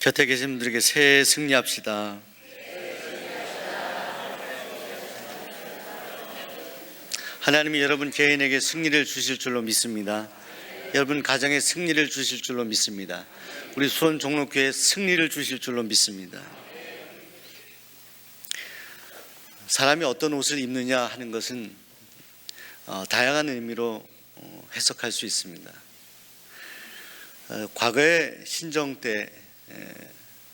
곁에 계신 분들에게 새해 승리합시다. 하나님이 여러분 개인에게 승리를 주실 줄로 믿습니다. 여러분 가정에 승리를 주실 줄로 믿습니다. 우리 수원 종로교회에 승리를 주실 줄로 믿습니다. 사람이 어떤 옷을 입느냐 하는 것은 다양한 의미로 해석할 수 있습니다. 과거에 신정 때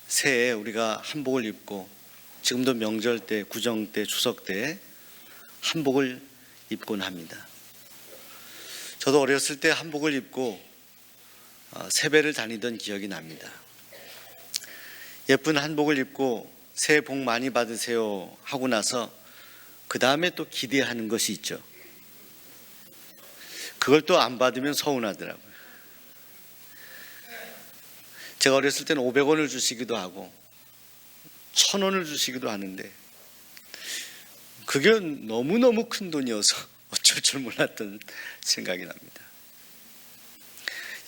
새해에 우리가 한복을 입고, 지금도 명절 때, 구정 때, 추석 때 한복을 입곤 합니다. 저도 어렸을 때 한복을 입고 세배를 다니던 기억이 납니다. 예쁜 한복을 입고 새해 복 많이 받으세요 하고 나서 그 다음에 또 기대하는 것이 있죠. 그걸 또 안 받으면 서운하더라고요. 제가 어렸을 때는 500원을 주시기도 하고 1000원을 주시기도 하는데 그게 너무너무 큰 돈이어서 어쩔 줄 몰랐던 생각이 납니다.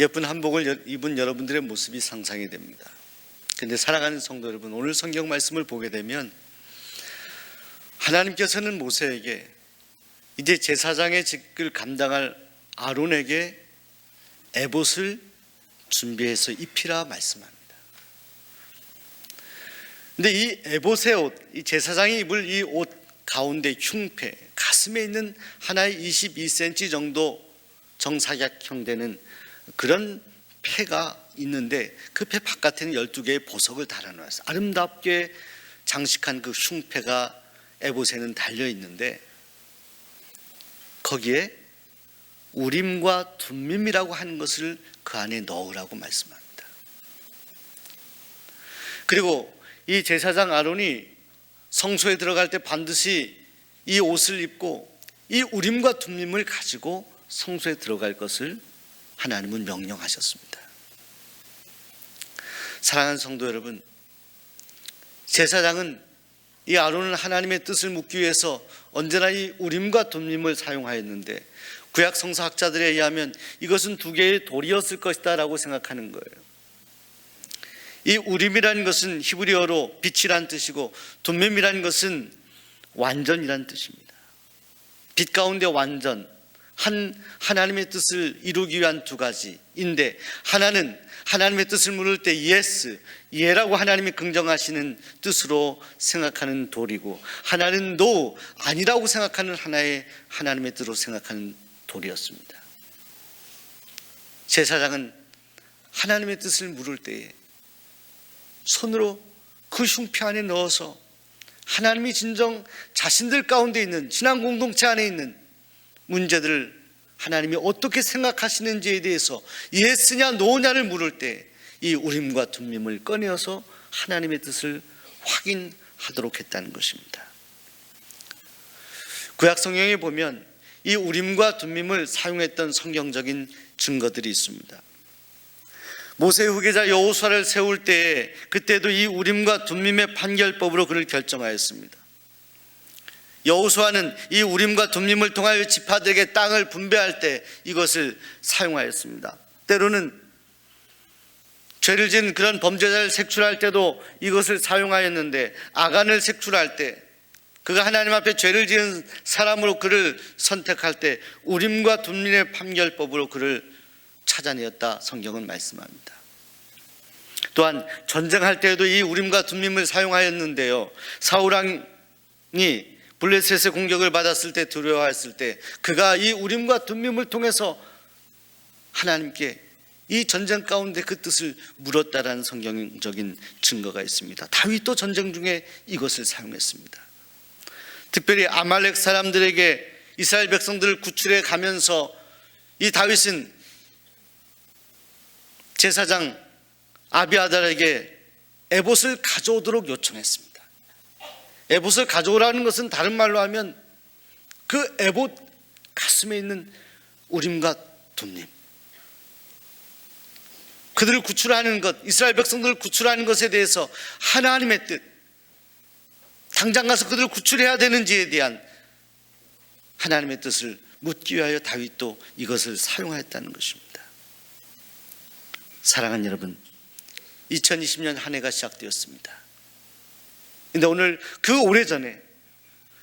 예쁜 한복을 입은 여러분들의 모습이 상상이 됩니다. 그런데 사랑하는 성도 여러분, 오늘 성경 말씀을 보게 되면 하나님께서는 모세에게 이제 제사장의 직을 감당할 아론에게 에봇을 준비해서 입히라 말씀합니다. 근데 이 에봇의 옷, 이 제사장이 입을 이 옷 가운데 흉패, 가슴에 있는 하나의 22cm 정도 정사각형 되는 그런 패가 있는데 그 패 바깥에는 12개의 보석을 달아놓았어요. 아름답게 장식한 그 흉패가 에봇에는 달려있는데 거기에 우림과 둠밈이라고 하는 것을 그 안에 넣으라고 말씀합니다. 그리고 이 제사장 아론이 성소에 들어갈 때 반드시 이 옷을 입고 이 우림과 둠밈을 가지고 성소에 들어갈 것을 하나님은 명령하셨습니다. 사랑하는 성도 여러분, 제사장은 이 아론은 하나님의 뜻을 묻기 위해서 언제나 이 우림과 둠밈을 사용하였는데 구약 성서학자들에 의하면 이것은 두 개의 돌이었을 것이다 라고 생각하는 거예요. 이 우림이라는 것은 히브리어로 빛이란 뜻이고 둠밈이라는 것은 완전이란 뜻입니다. 빛 가운데 완전, 하나님의 뜻을 이루기 위한 두 가지인데, 하나는 하나님의 뜻을 물을 때 예스, 예라고 하나님이 긍정하시는 뜻으로 생각하는 돌이고, 하나는 노, 아니라고 생각하는 하나의 하나님의 뜻으로 생각하는 돌이었습니다. 제사장은 하나님의 뜻을 물을 때에 손으로 그 흉패 안에 넣어서 하나님이 진정 자신들 가운데 있는 신앙 공동체 안에 있는 문제들을 하나님이 어떻게 생각하시는지에 대해서 예스냐 노냐를 물을 때 이 우림과 둠밈을 꺼내어서 하나님의 뜻을 확인하도록 했다는 것입니다. 구약 성경에 보면 이 우림과 둠밈을 사용했던 성경적인 증거들이 있습니다. 모세 후계자 여호수아를 세울 때에 그때도 이 우림과 둠밈의 판결법으로 그를 결정하였습니다. 여호수아는 이 우림과 둠밈을 통하여 지파들에게 땅을 분배할 때 이것을 사용하였습니다. 때로는 죄를 지은 그런 범죄자를 색출할 때도 이것을 사용하였는데, 아간을 색출할 때 그가 하나님 앞에 죄를 지은 사람으로 그를 선택할 때 우림과 둠밈의 판결법으로 그를 찾아내었다 성경은 말씀합니다. 또한 전쟁할 때에도 이 우림과 둠밈을 사용하였는데요, 사울왕이 블레셋의 공격을 받았을 때, 두려워했을 때 그가 이 우림과 둠밈을 통해서 하나님께 이 전쟁 가운데 그 뜻을 물었다라는 성경적인 증거가 있습니다. 다윗도 전쟁 중에 이것을 사용했습니다. 특별히 아말렉 사람들에게 이스라엘 백성들을 구출해 가면서 이 다윗은 제사장 아비아달에게 에봇을 가져오도록 요청했습니다. 에봇을 가져오라는 것은 다른 말로 하면 그 에봇 가슴에 있는 우림과 둠밈, 그들을 구출하는 것, 이스라엘 백성들을 구출하는 것에 대해서 하나님의 뜻, 당장 가서 그들을 구출해야 되는지에 대한 하나님의 뜻을 묻기 위하여 다윗도 이것을 사용하였다는 것입니다. 사랑하는 여러분, 2020년 한 해가 시작되었습니다. 근데 오늘 그 오래전에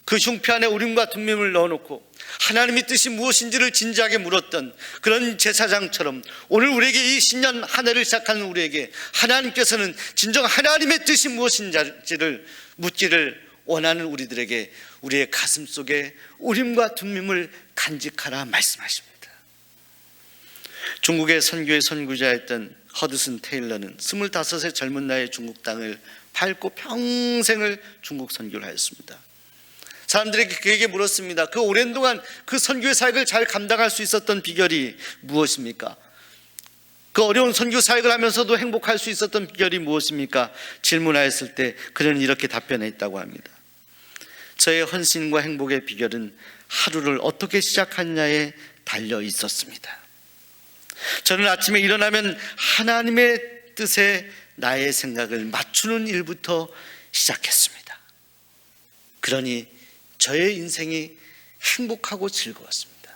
그 흉패 안에 우림과 둠밈을 넣어놓고 하나님의 뜻이 무엇인지를 진지하게 물었던 그런 제사장처럼 오늘 우리에게 이 신년 한 해를 시작하는 우리에게 하나님께서는 진정 하나님의 뜻이 무엇인지를 묻기를 원하는 우리들에게 우리의 가슴 속에 우림과 둠밈을 간직하라 말씀하십니다. 중국의 선교의 선구자였던 허드슨 테일러는 25세 젊은 나이에 중국 땅을 밟고 평생을 중국 선교를 하였습니다. 사람들이 그에게 물었습니다. 그 오랜 동안 그 선교의 사역을 잘 감당할 수 있었던 비결이 무엇입니까? 그 어려운 선교 사역을 하면서도 행복할 수 있었던 비결이 무엇입니까? 질문하였을 때 그는 이렇게 답변했다고 합니다. 저의 헌신과 행복의 비결은 하루를 어떻게 시작하느냐에 달려 있었습니다. 저는 아침에 일어나면 하나님의 뜻에 나의 생각을 맞추는 일부터 시작했습니다. 그러니 저의 인생이 행복하고 즐거웠습니다.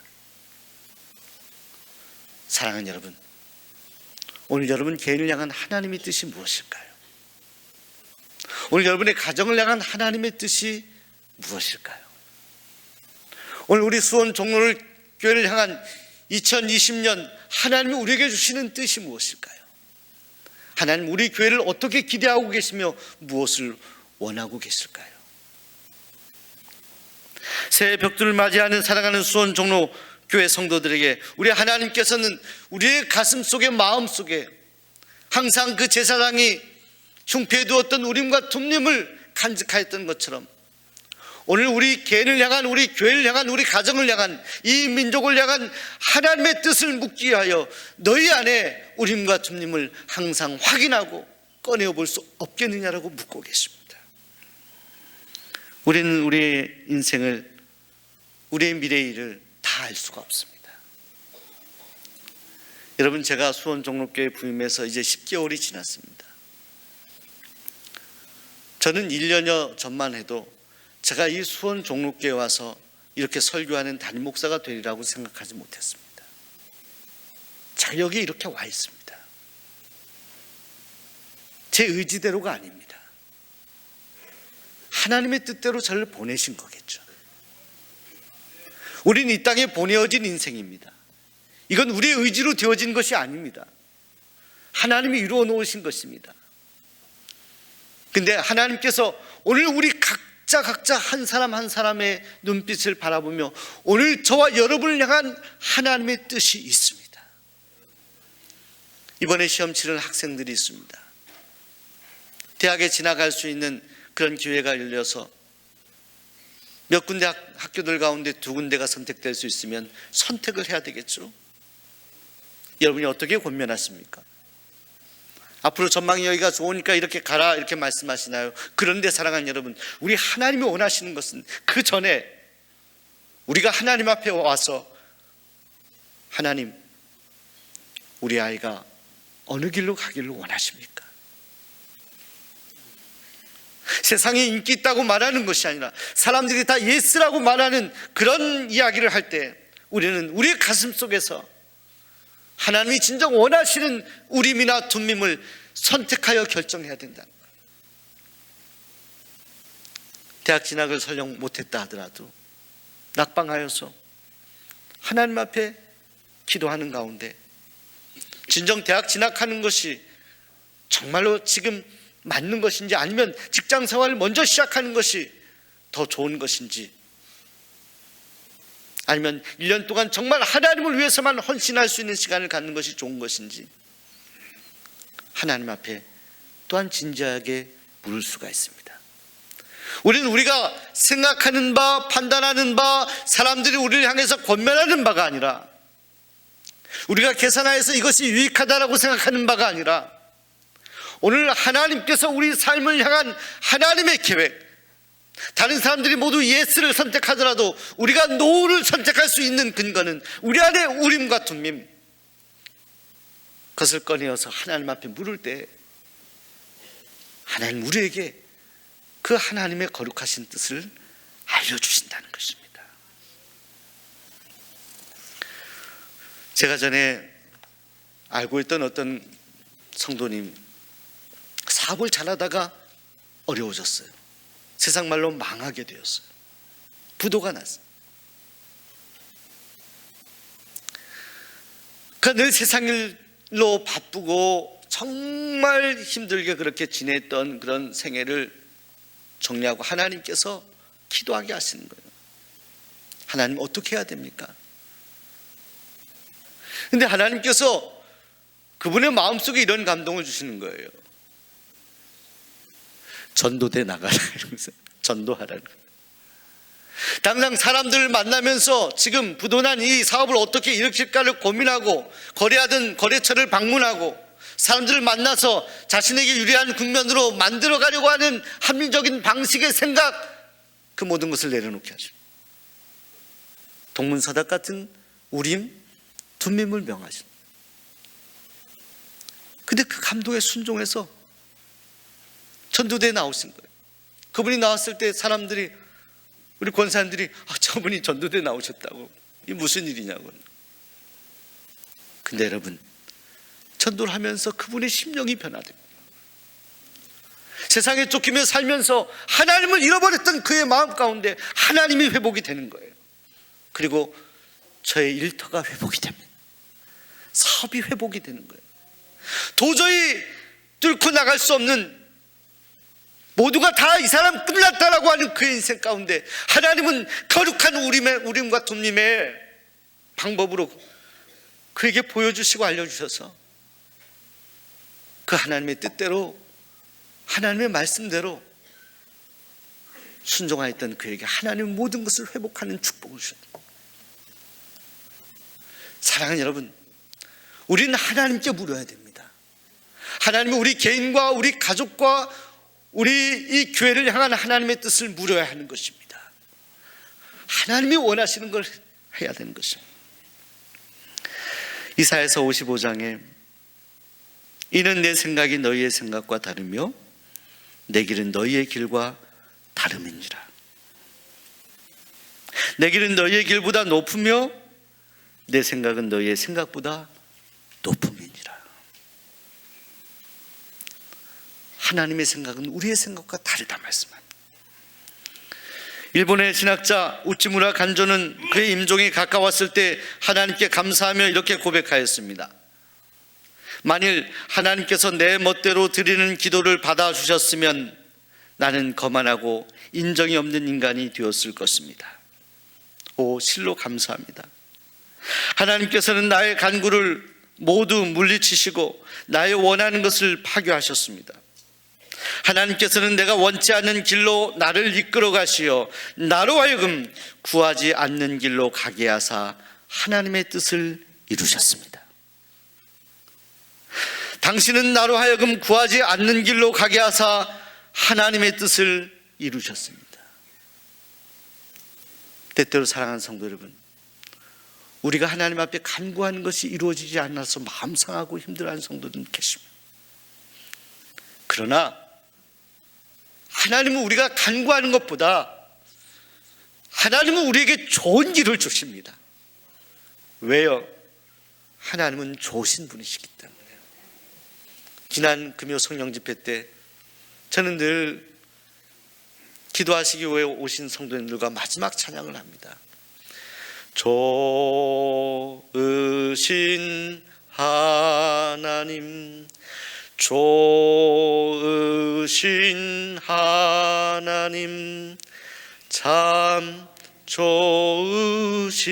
사랑하는 여러분, 오늘 여러분 개인을 향한 하나님의 뜻이 무엇일까요? 오늘 여러분의 가정을 향한 하나님의 뜻이 무엇일까요? 오늘 우리 수원 종로를 교회를 향한 2020년 하나님이 우리에게 주시는 뜻이 무엇일까요? 하나님 우리 교회를 어떻게 기대하고 계시며 무엇을 원하고 계실까요? 새해 벽두를 맞이하는 사랑하는 수원 종로 교회 성도들에게 우리 하나님께서는 우리의 가슴 속에 마음 속에 항상 그 제사장이 흉패에 두었던 우림과 둠림을 간직하였던 것처럼 오늘 우리 개인을 향한 우리 교회를 향한 우리 가정을 향한 이 민족을 향한 하나님의 뜻을 묻기 위하여 너희 안에 우림과 둠림을 항상 확인하고 꺼내어 볼 수 없겠느냐라고 묻고 계십니다. 우리는 우리의 인생을 우리의 미래의 일을 다 알 수가 없습니다. 여러분 제가 수원 종로교회 부임해서 이제 10개월이 지났습니다. 저는 1년여 전만 해도 제가 이 수원 종로교회에 와서 이렇게 설교하는 담임 목사가 되리라고 생각하지 못했습니다. 제가 여기 이렇게 와 있습니다. 제 의지대로가 아닙니다. 하나님의 뜻대로 저를 보내신 거겠죠. 우리는 이 땅에 보내어진 인생입니다. 이건 우리의 의지로 되어진 것이 아닙니다. 하나님이 이루어 놓으신 것입니다. 근데 하나님께서 오늘 우리 각자 한 사람 한 사람의 눈빛을 바라보며 오늘 저와 여러분을 향한 하나님의 뜻이 있습니다. 이번에 시험 치는 학생들이 있습니다. 대학에 진학할 수 있는 그런 기회가 열려서 몇 군데 학교들 가운데 2군데가 선택될 수 있으면 선택을 해야 되겠죠. 여러분이 어떻게 권면하십니까? 앞으로 전망이 여기가 좋으니까 이렇게 가라 이렇게 말씀하시나요? 그런데 사랑하는 여러분, 우리 하나님이 원하시는 것은 그 전에 우리가 하나님 앞에 와서 하나님, 우리 아이가 어느 길로 가기를 원하십니까? 세상에 인기 있다고 말하는 것이 아니라 사람들이 다 예스라고 말하는 그런 이야기를 할 때 우리는 우리의 가슴 속에서 하나님이 진정 원하시는 우림이나 둠밈을 선택하여 결정해야 된다는 거예요. 대학 진학을 설령 못했다 하더라도 낙방하여서 하나님 앞에 기도하는 가운데 진정 대학 진학하는 것이 정말로 지금 맞는 것인지 아니면 직장 생활을 먼저 시작하는 것이 더 좋은 것인지 아니면 1년 동안 정말 하나님을 위해서만 헌신할 수 있는 시간을 갖는 것이 좋은 것인지 하나님 앞에 또한 진지하게 물을 수가 있습니다. 우리는 우리가 생각하는 바, 판단하는 바, 사람들이 우리를 향해서 권면하는 바가 아니라 우리가 계산하여서 이것이 유익하다라고 생각하는 바가 아니라 오늘 하나님께서 우리 삶을 향한 하나님의 계획, 다른 사람들이 모두 예스를 선택하더라도 우리가 노를 선택할 수 있는 근거는 우리 안에 우림과 둠밈, 그것을 꺼내어서 하나님 앞에 물을 때 하나님 우리에게 그 하나님의 거룩하신 뜻을 알려주신다는 것입니다. 제가 전에 알고 있던 어떤 성도님 사업을 잘하다가 어려워졌어요. 세상 말로 망하게 되었어요. 부도가 났어요. 그러니까 늘 세상 일로 바쁘고 정말 힘들게 그렇게 지냈던 그런 생애를 정리하고 하나님께서 기도하게 하시는 거예요. 하나님 어떻게 해야 됩니까? 근데 하나님께서 그분의 마음속에 이런 감동을 주시는 거예요. 전도대 나가라 이러면서 전도하라는 거예요. 당장 사람들을 만나면서 지금 부도난 이 사업을 어떻게 일으킬까를 고민하고 거래하던 거래처를 방문하고 사람들을 만나서 자신에게 유리한 국면으로 만들어가려고 하는 합리적인 방식의 생각, 그 모든 것을 내려놓게 하죠. 동문서답 같은 우림, 둠밈을 명하시는. 근데 그 감동에 순종해서 전도대에 나오신 거예요. 그분이 나왔을 때 사람들이, 우리 권사님들이 저분이 전도대에 나오셨다고, 이게 무슨 일이냐고. 근데 여러분, 전도를 하면서 그분의 심령이 변화됩니다. 세상에 쫓기며 살면서 하나님을 잃어버렸던 그의 마음 가운데 하나님이 회복이 되는 거예요. 그리고 저의 일터가 회복이 됩니다. 사업이 회복이 되는 거예요. 도저히 뚫고 나갈 수 없는, 모두가 다 이 사람 끝났다라고 하는 그의 인생 가운데 하나님은 거룩한 우림과 둠밈의 방법으로 그에게 보여주시고 알려주셔서 그 하나님의 뜻대로, 하나님의 말씀대로 순종하였던 그에게 하나님은 모든 것을 회복하는 축복을 주셨다. 사랑하는 여러분, 우리는 하나님께 물어야 됩니다. 하나님은 우리 개인과 우리 가족과 우리 이 교회를 향한 하나님의 뜻을 물어야 하는 것입니다. 하나님이 원하시는 걸 해야 되는 것입니다. 이사야서 55장에 이는 내 생각이 너희의 생각과 다르며 내 길은 너희의 길과 다름이니라. 내 길은 너희의 길보다 높으며 내 생각은 너희의 생각보다 높음이니라. 하나님의 생각은 우리의 생각과 다르다 말씀합니다. 일본의 신학자 우치무라 간조는 그의 임종이 가까웠을 때 하나님께 감사하며 이렇게 고백하였습니다. 만일 하나님께서 내 멋대로 드리는 기도를 받아주셨으면 나는 거만하고 인정이 없는 인간이 되었을 것입니다. 오, 실로 감사합니다. 하나님께서는 나의 간구를 모두 물리치시고 나의 원하는 것을 파괴하셨습니다. 하나님께서는 내가 원치 않는 길로 나를 이끌어 가시어 나로 하여금 구하지 않는 길로 가게 하사 하나님의 뜻을 이루셨습니다. 당신은 나로 하여금 구하지 않는 길로 가게 하사 하나님의 뜻을 이루셨습니다. 때때로 사랑하는 성도 여러분, 우리가 하나님 앞에 간구하는 것이 이루어지지 않아서 마음 상하고 힘들어하는 성도들은 계십니다. 그러나 하나님은 우리가 간구하는 것보다 하나님은 우리에게 좋은 길을 주십니다. 왜요? 하나님은 좋으신 분이시기 때문에. 지난 금요 성령 집회 때 저는 늘 기도하시기 위해 오신 성도님들과 마지막 찬양을 합니다. 좋으신 하나님, 좋으신 하나님, 참 좋으신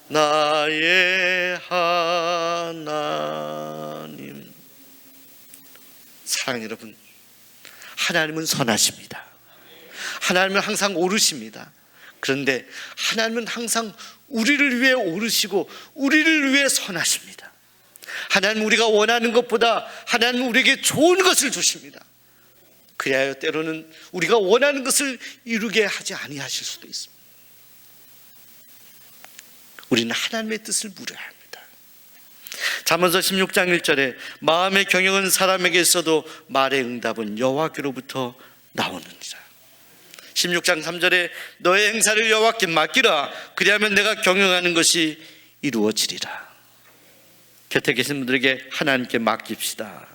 나의 하나님. 사랑하는 여러분, 하나님은 선하십니다. 하나님은 항상 옳으십니다. 그런데 하나님은 항상 우리를 위해 옳으시고 우리를 위해 선하십니다. 하나님은 우리가 원하는 것보다 하나님은 우리에게 좋은 것을 주십니다. 그리하여 때로는 우리가 원하는 것을 이루게 하지 아니하실 수도 있습니다. 우리는 하나님의 뜻을 물어야 합니다. 잠언서 16장 1절에 마음의 경영은 사람에게 있어도 말의 응답은 여호와께로부터 나오느니라. 16장 3절에 너의 행사를 여호와께 맡기라. 그리하면 내가 경영하는 것이 이루어지리라. 곁에 계신 분들에게 하나님께 맡깁시다.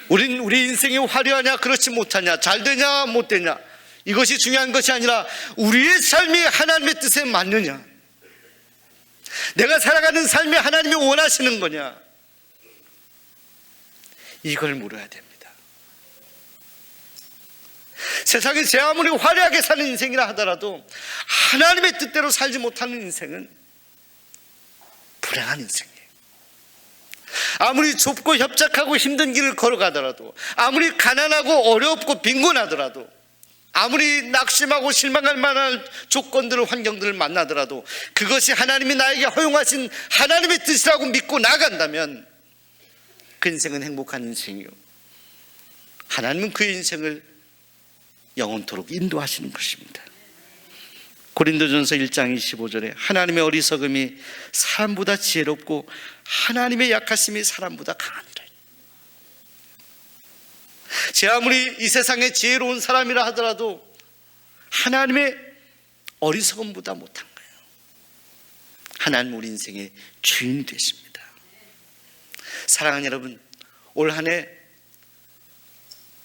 우린 우리 인생이 화려하냐 그렇지 못하냐, 잘 되냐 못 되냐, 이것이 중요한 것이 아니라 우리의 삶이 하나님의 뜻에 맞느냐, 내가 살아가는 삶이 하나님이 원하시는 거냐, 이걸 물어야 됩니다. 세상에 제 아무리 화려하게 사는 인생이라 하더라도 하나님의 뜻대로 살지 못하는 인생은 불행한 인생이에요. 아무리 좁고 협착하고 힘든 길을 걸어가더라도, 아무리 가난하고 어렵고 빈곤하더라도, 아무리 낙심하고 실망할 만한 조건들을, 환경들을 만나더라도 그것이 하나님이 나에게 허용하신 하나님의 뜻이라고 믿고 나간다면 그 인생은 행복한 인생이요, 하나님은 그 인생을 영원토록 인도하시는 것입니다. 고린도전서 1장 25절에 하나님의 어리석음이 사람보다 지혜롭고 하나님의 약하심이 사람보다 강하니라. 제가 아무리 이 세상에 지혜로운 사람이라 하더라도 하나님의 어리석음보다 못한 거예요. 하나님 우리 인생의 주인이 되십니다. 사랑하는 여러분, 올 한 해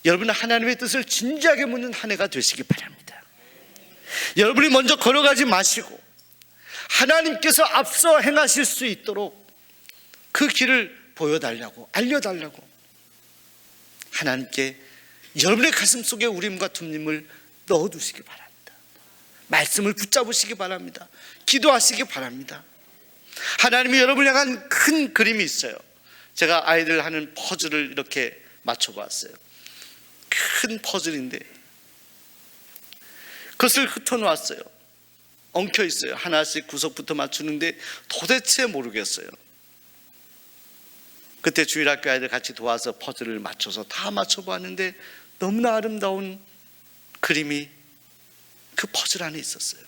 여러분은 하나님의 뜻을 진지하게 묻는 한 해가 되시기 바랍니다. 여러분이 먼저 걸어가지 마시고 하나님께서 앞서 행하실 수 있도록 그 길을 보여달라고, 알려달라고 하나님께 여러분의 가슴 속에 우림과 둠림을 넣어두시기 바랍니다. 말씀을 붙잡으시기 바랍니다. 기도하시기 바랍니다. 하나님이 여러분을 향한 큰 그림이 있어요. 제가 아이들 하는 퍼즐을 이렇게 맞춰봤어요. 큰 퍼즐인데 그것을 흩어놓았어요. 엉켜 있어요. 하나씩 구석부터 맞추는데 도대체 모르겠어요. 그때 주일학교 아이들 같이 도와서 퍼즐을 맞춰서 다 맞춰봤는데 너무나 아름다운 그림이 그 퍼즐 안에 있었어요.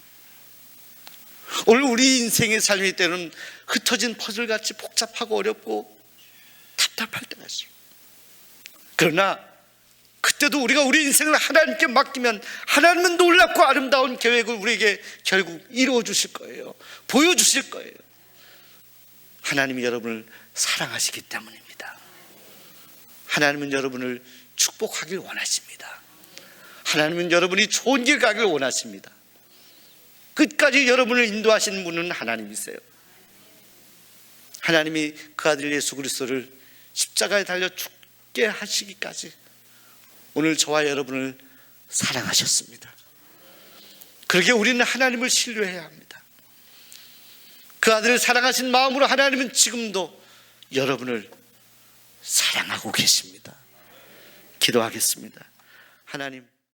오늘 우리 인생의 삶이 때는 흩어진 퍼즐같이 복잡하고 어렵고 답답할 때가 있어요. 그러나 그때도 우리가 우리 인생을 하나님께 맡기면 하나님은 놀랍고 아름다운 계획을 우리에게 결국 이루어 주실 거예요. 보여주실 거예요. 하나님이 여러분을 사랑하시기 때문입니다. 하나님은 여러분을 축복하길 원하십니다. 하나님은 여러분이 좋은 길 가길 원하십니다. 끝까지 여러분을 인도하시는 분은 하나님이세요. 하나님이 그 아들 예수 그리스도를 십자가에 달려 죽게 하시기까지 오늘 저와 여러분을 사랑하셨습니다. 그러기에 우리는 하나님을 신뢰해야 합니다. 그 아들을 사랑하신 마음으로 하나님은 지금도 여러분을 사랑하고 계십니다. 기도하겠습니다. 하나님,